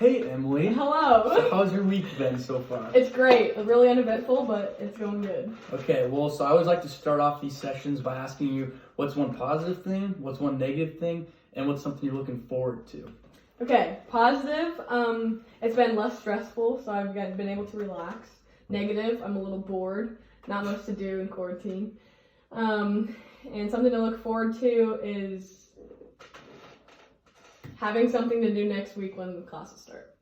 Hey, Emily. Hello. So how's your week been so far? It's great. Really uneventful, but it's going good. Okay, well, so I always like to start off these sessions by asking you what's one positive thing, what's one negative thing, and what's something you're looking forward to. Okay, positive. It's been less stressful, so I've been able to relax. Negative, I'm a little bored. Not much to do in quarantine. And something to look forward to is having something to do next week when the classes start.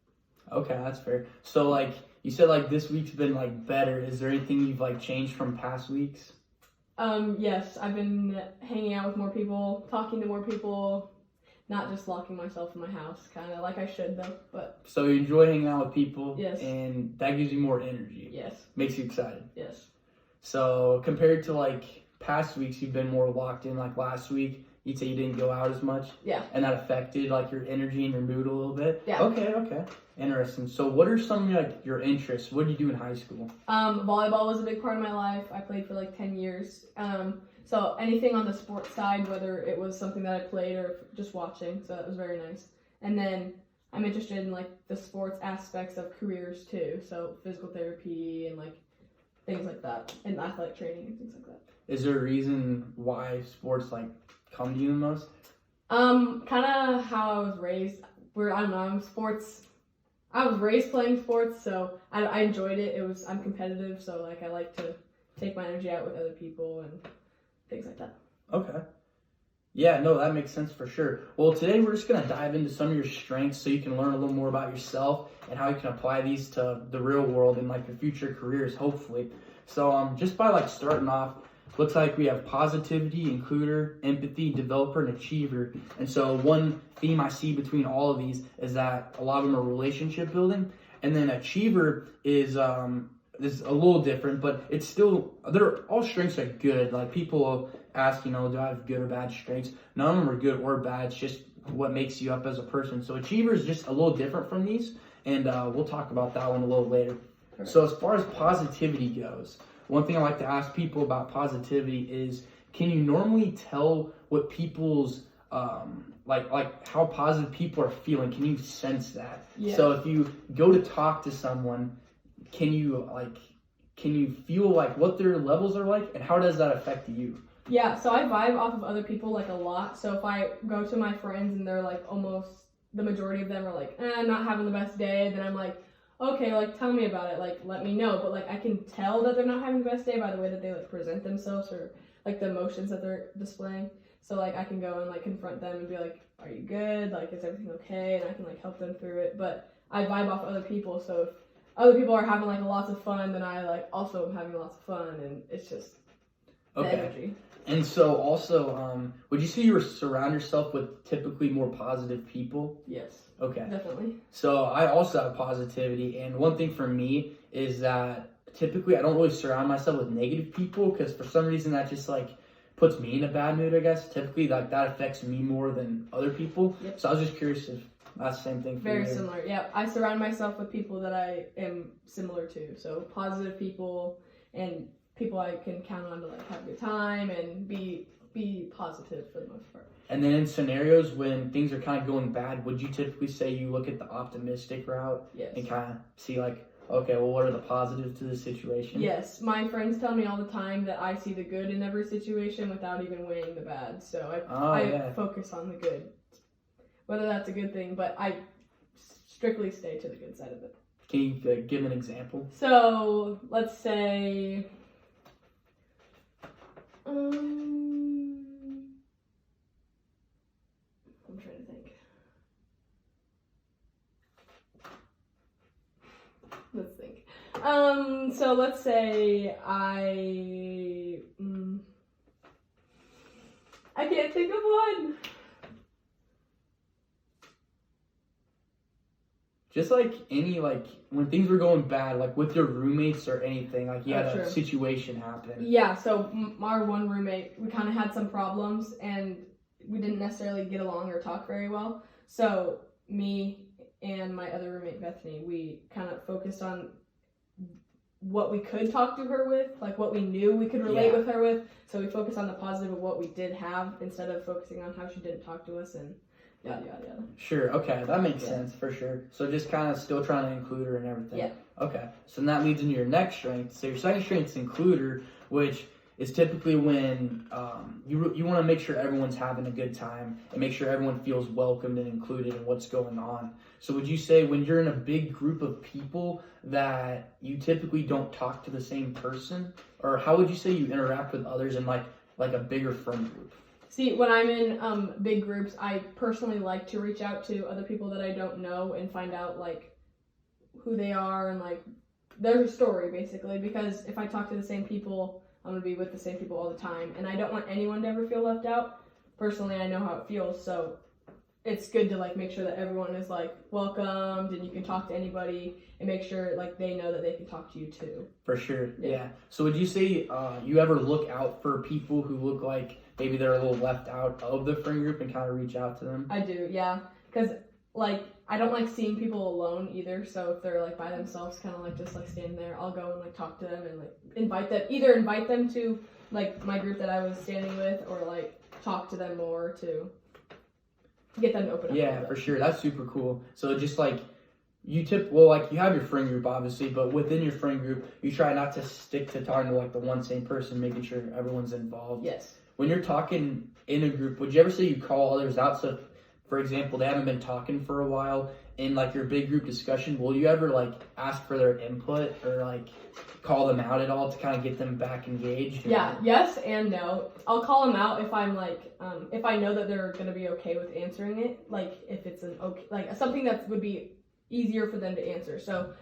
Okay, that's fair. So, like, you said, like, this week's been, like, better. Is there anything you've, like, changed from past weeks? Yes, I've been hanging out with more people, talking to more people, not just locking myself in my house, kind of like I should, though, but... So you enjoy hanging out with people? Yes. And that gives you more energy? Yes. Makes you excited? Yes. So, compared to, like, past weeks, you've been more locked in, like, last week, you'd say you didn't go out as much? Yeah. And that affected, like, your energy and your mood a little bit? Yeah. Okay. Interesting. So what are some, like, your interests? What did you do in high school? Volleyball was a big part of my life. I played for, like, 10 years. So anything on the sports side, whether it was something that I played or just watching, so that was very nice. And then I'm interested in, like, the sports aspects of careers, too. So physical therapy and, like, things like that. And athletic training and things like that. Is there a reason why sports, like, come to you the most? Kind of how I was raised. I was raised playing sports, so I enjoyed it. I'm competitive, so like I like to take my energy out with other people and things like that. Okay. Yeah, no, that makes sense for sure. Well, today we're just going to dive into some of your strengths so you can learn a little more about yourself and how you can apply these to the real world and like your future careers, hopefully. So just by like starting off, looks like we have positivity, includer, empathy, developer, and achiever. And so one theme I see between all of these is that a lot of them are relationship building. And then achiever is a little different, but it's still, all strengths are good. Like people ask, do I have good or bad strengths? None of them are good or bad. It's just what makes you up as a person. So achiever is just a little different from these. And we'll talk about that one a little later. Perfect. So as far as positivity goes, one thing I like to ask people about positivity is, can you normally tell what people's, like how positive people are feeling? Can you sense that? Yeah. So if you go to talk to someone, can you feel like what their levels are like, and how does that affect you? Yeah, so I vibe off of other people like a lot. So if I go to my friends and they're like almost, the majority of them are like, I'm not having the best day, then I'm like, okay, like, tell me about it, like, let me know. But, like, I can tell that they're not having the best day by the way that they, like, present themselves or, like, the emotions that they're displaying. So, like, I can go and, like, confront them and be like, are you good? Like, is everything okay? And I can, like, help them through it. But I vibe off other people, so if other people are having, like, lots of fun, then I, like, also am having lots of fun, and it's just the energy. And so, also, would you say you surround yourself with typically more positive people? Yes. Okay. Definitely. So I also have positivity, and one thing for me is that typically I don't really surround myself with negative people because for some reason that just like puts me in a bad mood, I guess. Typically like that affects me more than other people. Yep. So I was just curious if that's the same thing for you. Very similar, yeah. I surround myself with people that I am similar to. So positive people and people I can count on to like have a good time and be positive for the most part. And then in scenarios when things are kind of going bad, would you typically say you look at the optimistic route? Yes. And kind of see like, okay, well, what are the positives to the situation? Yes. My friends tell me all the time that I see the good in every situation without even weighing the bad. So I focus on the good. Whether that's a good thing, but I strictly stay to the good side of it. Can you give an example? So, let's say... I'm trying to think. Let's think. So let's say I can't think of one. Just like any, like, when things were going bad, like with your roommates or anything, like you had a situation happen. Yeah, so our one roommate, we kind of had some problems and we didn't necessarily get along or talk very well. So me and my other roommate, Bethany, we kind of focused on what we could talk to her with, like what we knew we could relate with her with. So we focused on the positive of what we did have instead of focusing on how she didn't talk to us, and yada yada yada. Sure. Okay, that makes sense for sure. So just kind of still trying to include her and everything. Yeah. Okay. So that leads into your next strength. So your second strength is includer, which is typically when you want to make sure everyone's having a good time and make sure everyone feels welcomed and included in what's going on. So would you say when you're in a big group of people that you typically don't talk to the same person, or how would you say you interact with others in like a bigger friend group? See, when I'm in big groups, I personally like to reach out to other people that I don't know and find out like who they are and like their story basically, because if I talk to the same people, I'm going to be with the same people all the time, and I don't want anyone to ever feel left out. Personally, I know how it feels, so it's good to like make sure that everyone is like welcomed and you can talk to anybody and make sure like they know that they can talk to you too. For sure, yeah. So would you say you ever look out for people who look like maybe they're a little left out of the friend group and kind of reach out to them? I do, yeah, because like I don't like seeing people alone either, so if they're like by themselves, kind of like just like standing there, I'll go and like talk to them and like invite them to like my group that I was standing with, or like talk to them more to get them to open up. Yeah, for sure. That's super cool. So just like you have your friend group obviously, but within your friend group, you try not to stick to talking to like the one same person, making sure everyone's involved. Yes. When you're talking in a group, would you ever say you call others out? So, for example, they haven't been talking for a while in like your big group discussion. Will you ever like ask for their input or like call them out at all to kind of get them back engaged? Or? Yeah, yes and no. I'll call them out if I'm like, if I know that they're gonna be okay with answering it. Like if it's an okay, like something that would be easier for them to answer. So,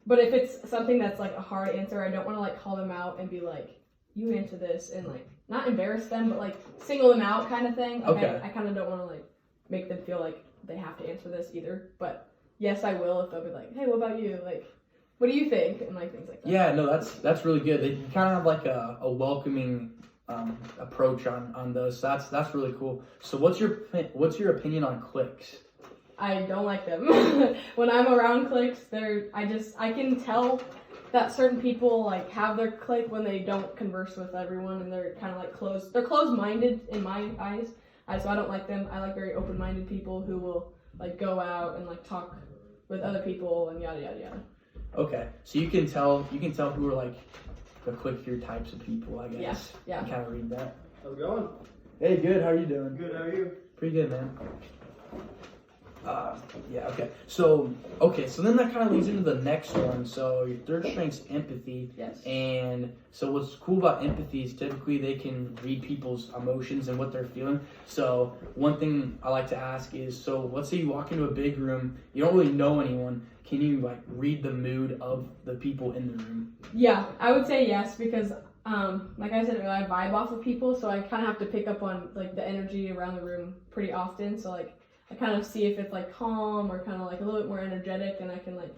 but if it's something that's like a hard answer, I don't want to like call them out and be like, you answer this, and like not embarrass them, but like single them out kind of thing. Okay. I kind of don't want to like make them feel like they have to answer this either. But yes, I will if they'll be like, hey, what about you? Like, what do you think? And like things like that. Yeah, no, that's really good. They kind of have like a welcoming approach on those. So that's really cool. So what's your opinion on cliques? I don't like them. When I'm around cliques, I can tell that certain people like have their clique when they don't converse with everyone, and they're kind of like closed-minded in my eyes. So I don't like them. I like very open-minded people who will like go out and like talk with other people and yada yada yada. Okay, so you can tell who are like the cliquier types of people, I guess. Yeah. You kind of read that. How's it going? Hey, good. How are you doing? Good, how are you? Pretty good, man. Yeah, okay. So then that kind of leads into the next one. So your third strength's empathy. Yes. And so what's cool about empathy is typically they can read people's emotions and what they're feeling. So one thing I like to ask is, so let's say you walk into a big room, you don't really know anyone. Can you like read the mood of the people in the room? Yeah, I would say yes, because like I said, I vibe off of people, so I kind of have to pick up on like the energy around the room pretty often. So like I kind of see if it's like calm or kind of like a little bit more energetic, and I can like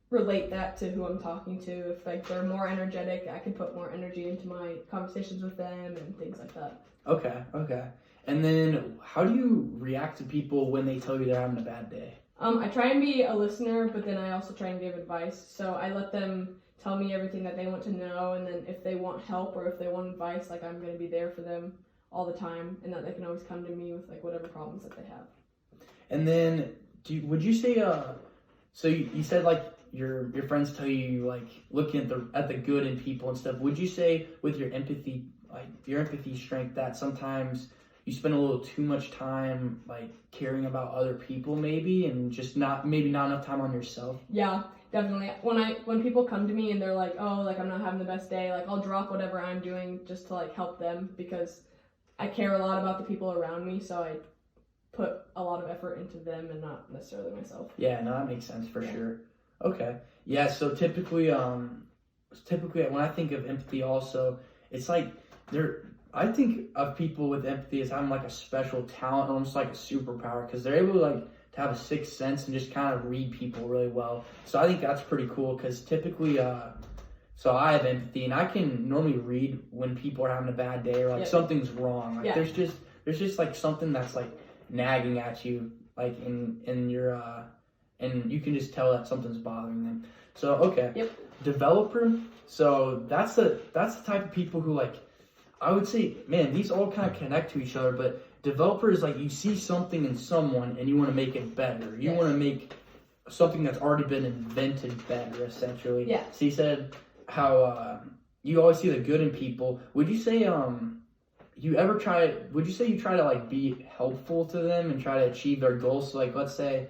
relate that to who I'm talking to. If like they're more energetic, I can put more energy into my conversations with them and things like that. Okay. And then how do you react to people when they tell you they're having a bad day? I try and be a listener, but then I also try and give advice. So I let them tell me everything that they want to know, and then if they want help or if they want advice, like I'm going to be there for them all the time, and that they can always come to me with like whatever problems that they have. And then would you say so you said like your friends tell you like looking at the good in people and stuff. Would you say with your empathy strength that sometimes you spend a little too much time like caring about other people maybe, and just not enough time on yourself? Yeah, definitely. When people come to me and they're like, oh, like I'm not having the best day, like I'll drop whatever I'm doing just to like help them, because I care a lot about the people around me, so I put a lot of effort into them and not necessarily myself. Yeah, no, that makes sense for sure. Okay. Yeah, so typically when I think of empathy also, it's like I think of people with empathy as having like a special talent, almost like a superpower, because they're able to like to have a sixth sense and just kind of read people really well. So I think that's pretty cool, because typically so I have empathy and I can normally read when people are having a bad day or like something's wrong. Like there's just like something that's like nagging at you, like in your and you can just tell that something's bothering them. So developer. So that's the type of people who like I would say, man, these all kind of connect to each other, but developers, like, you see something in someone and you want to make it better. You want to make something that's already been invented better, essentially. Yeah. So you said how you always see the good in people. Would you say would you say you try to like be helpful to them and try to achieve their goals? So like, let's say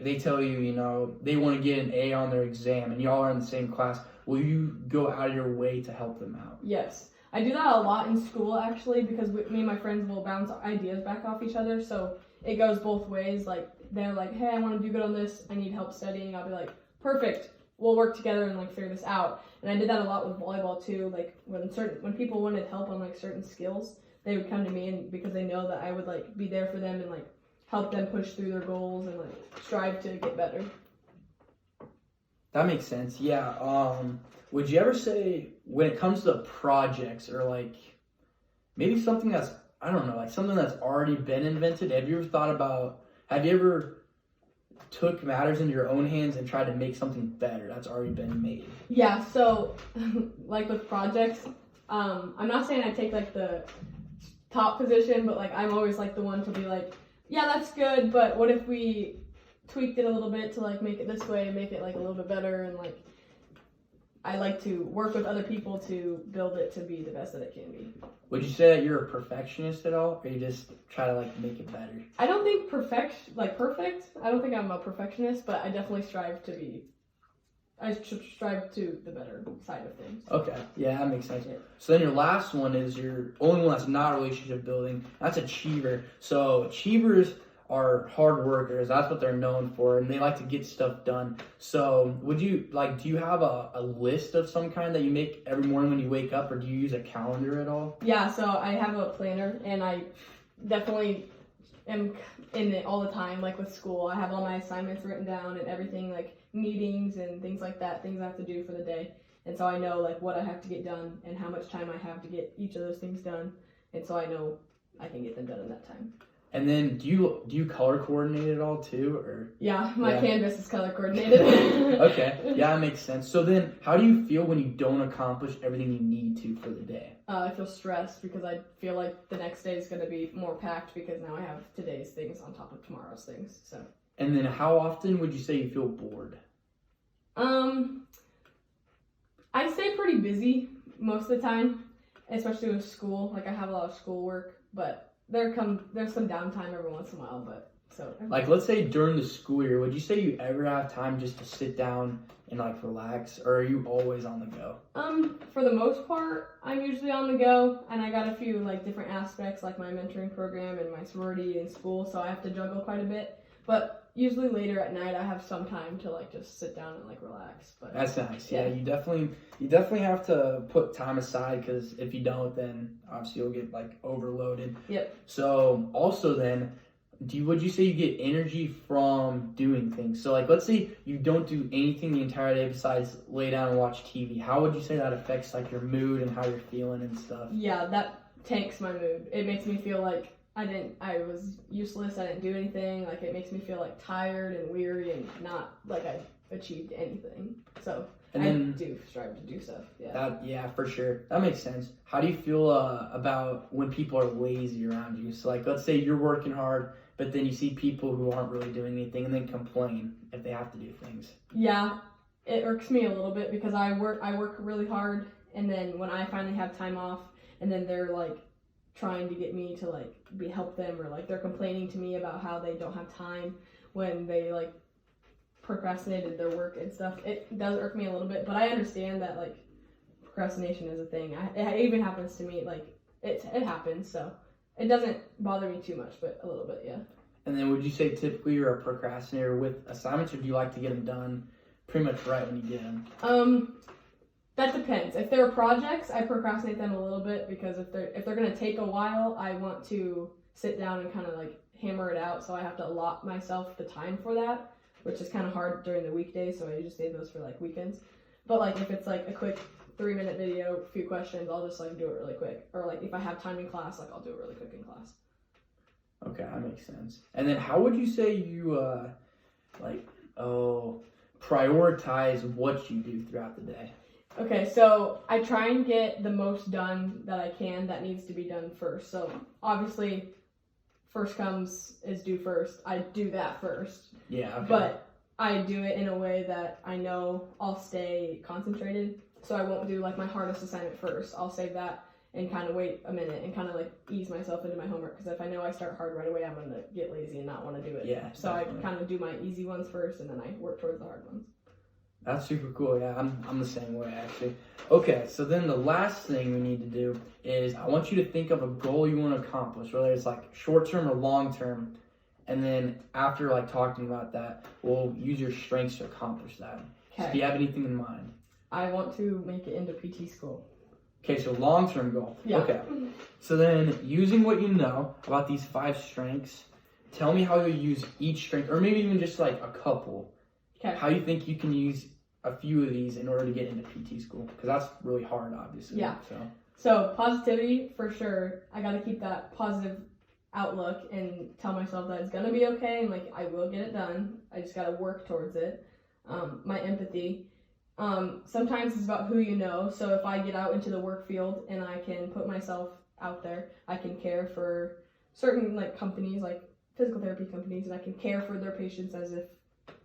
they tell you, you know, they want to get an A on their exam and y'all are in the same class. Will you go out of your way to help them out? Yes. I do that a lot in school, actually, because me and my friends will bounce ideas back off each other. So it goes both ways. Like, they're like, hey, I want to do good on this. I need help studying. I'll be like, perfect. We'll work together and like figure this out. And I did that a lot with volleyball too. Like when people wanted help on like certain skills, they would come to me, and because they know that I would like be there for them and like help them push through their goals and like strive to get better. That makes sense. Yeah. Would you ever say when it comes to projects or like maybe something that's, I don't know, like something that's already been invented, have you ever took matters into your own hands and tried to make something better that's already been made? Yeah, so like with projects, I'm not saying I take like the top position, but like I'm always like the one to be like, yeah, that's good, but what if we tweaked it a little bit to like make it this way, make it like a little bit better, and like I like to work with other people to build it to be the best that it can be. Would you say that you're a perfectionist at all, or you just try to like make it better? I don't think perfect. I don't think I'm a perfectionist, but I definitely strive to be. I strive to the better side of things. Okay, yeah, that makes sense. So then your last one is your only one that's not relationship building. That's achiever. So achievers are hard workers. That's what they're known for, and they like to get stuff done. So do you have a list of some kind that you make every morning when you wake up, or do you use a calendar at all? Yeah, so I have a planner, and I definitely am in it all the time, like with school. I have all my assignments written down and everything, like meetings and things like that, things I have to do for the day. And so I know like what I have to get done and how much time I have to get each of those things done. And so I know I can get them done in that time. And then do you color coordinate it all too, or? Yeah, my canvas is color coordinated. Okay, yeah, that makes sense. So then how do you feel when you don't accomplish everything you need to for the day? I feel stressed because I feel like the next day is going to be more packed because now I have today's things on top of tomorrow's things. So. And then how often would you say you feel bored? I stay pretty busy most of the time, especially with school. Like I have a lot of schoolwork, but there's some downtime every once in a while, but so. Like, let's say during the school year, would you say you ever have time just to sit down and like relax, or are you always on the go? For the most part, I'm usually on the go, and I got a few like different aspects, like my mentoring program and my sorority in school, so I have to juggle quite a bit. But usually later at night, I have some time to like just sit down and like relax. But that's nice. Yeah, you definitely have to put time aside, because if you don't, then obviously you'll get like overloaded. Yep. So also then, would you say you get energy from doing things? So like, let's say you don't do anything the entire day besides lay down and watch TV. How would you say that affects like your mood and how you're feeling and stuff? Yeah, that tanks my mood. It makes me feel like I was useless. I didn't do anything. Like it makes me feel like tired and weary and not like I achieved anything. So I do strive to do stuff. Yeah. Yeah, for sure. That makes sense. How do you feel about when people are lazy around you? So like, let's say you're working hard, but then you see people who aren't really doing anything and then complain if they have to do things. Yeah, it irks me a little bit because I work really hard, and then when I finally have time off, and then they're like trying to get me to like help them, or like they're complaining to me about how they don't have time when they like procrastinated their work and stuff. It does irk me a little bit, but I understand that like procrastination is a thing. It even happens to me. Like it happens, so it doesn't bother me too much, but a little bit, yeah. And then would you say typically you're a procrastinator with assignments, or do you like to get them done pretty much right when you get them? That depends. If they're projects, I procrastinate them a little bit, because if they're gonna take a while, I want to sit down and kind of like hammer it out. So I have to allot myself the time for that, which is kind of hard during the weekdays. So I usually save those for like weekends. But like if it's like a quick 3-minute video, a few questions, I'll just like do it really quick. Or like if I have time in class, like I'll do it really quick in class. Okay, that makes sense. And then how would you say you prioritize what you do throughout the day? Okay, so I try and get the most done that I can that needs to be done first. So obviously, first comes is due first. I do that first. Yeah, okay. But I do it in a way that I know I'll stay concentrated. So I won't do like my hardest assignment first. I'll save that and kind of wait a minute and kind of like ease myself into my homework, because if I know I start hard right away, I'm going to get lazy and not want to do it. Yeah, so definitely. I kind of do my easy ones first, and then I work towards the hard ones. That's super cool. Yeah, I'm the same way actually. Okay, so then the last thing we need to do is I want you to think of a goal you want to accomplish, whether it's like short term or long term. And then after like talking about that, we'll use your strengths to accomplish that. Okay. So do you have anything in mind? I want to make it into PT school. Okay, so long-term goal. Yeah. Okay. So then, using what you know about these 5 strengths, tell me how you use each strength, or maybe even just like a couple. Okay. How you think you can use a few of these in order to get into PT school? Because that's really hard, obviously. Yeah. So positivity, for sure. I got to keep that positive outlook and tell myself that it's going to be okay, and like I will get it done. I just got to work towards it. My empathy. Sometimes it's about who you know. So if I get out into the work field and I can put myself out there, I can care for certain like companies, like physical therapy companies, and I can care for their patients as if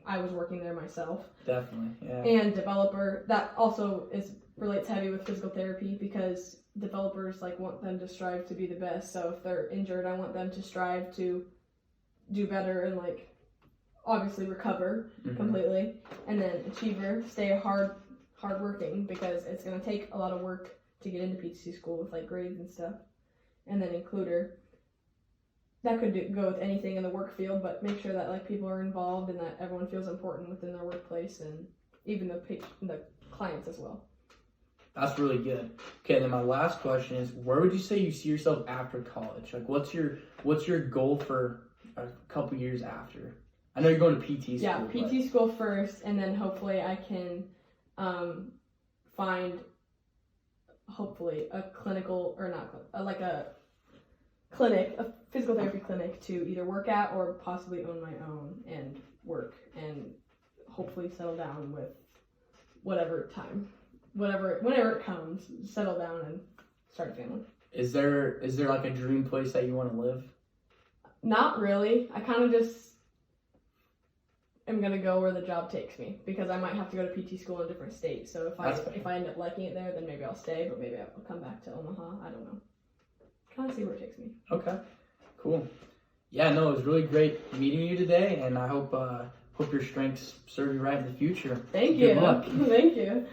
I was working there myself. Definitely, yeah. And developer, that also relates heavy with physical therapy, because developers like want them to strive to be the best. So if they're injured, I want them to strive to do better and like obviously recover completely. And then achiever, stay hard working, because it's going to take a lot of work to get into PT school with like grades and stuff. And then includer, that could go with anything in the work field, but make sure that like people are involved and that everyone feels important within their workplace, and even the clients as well. That's really good. Okay, then my last question is, where would you say you see yourself after college? Like, what's your goal for a couple years after? I know you're going to PT school. Yeah, PT school first, and then hopefully I can find hopefully a clinical, or not like a clinic, a physical therapy clinic to either work at or possibly own my own and work, and hopefully settle down with whenever it comes, settle down and start a family. Is there like a dream place that you want to live? Not really. I kind of just am gonna go where the job takes me, because I might have to go to PT school in a different state. So if I end up liking it there, then maybe I'll stay, but maybe I'll come back to Omaha. I don't know. Kind of see where it takes me. Okay, cool. Yeah, no, it was really great meeting you today, and I hope your strengths serve you right in the future. Thank you. Good luck. Thank you.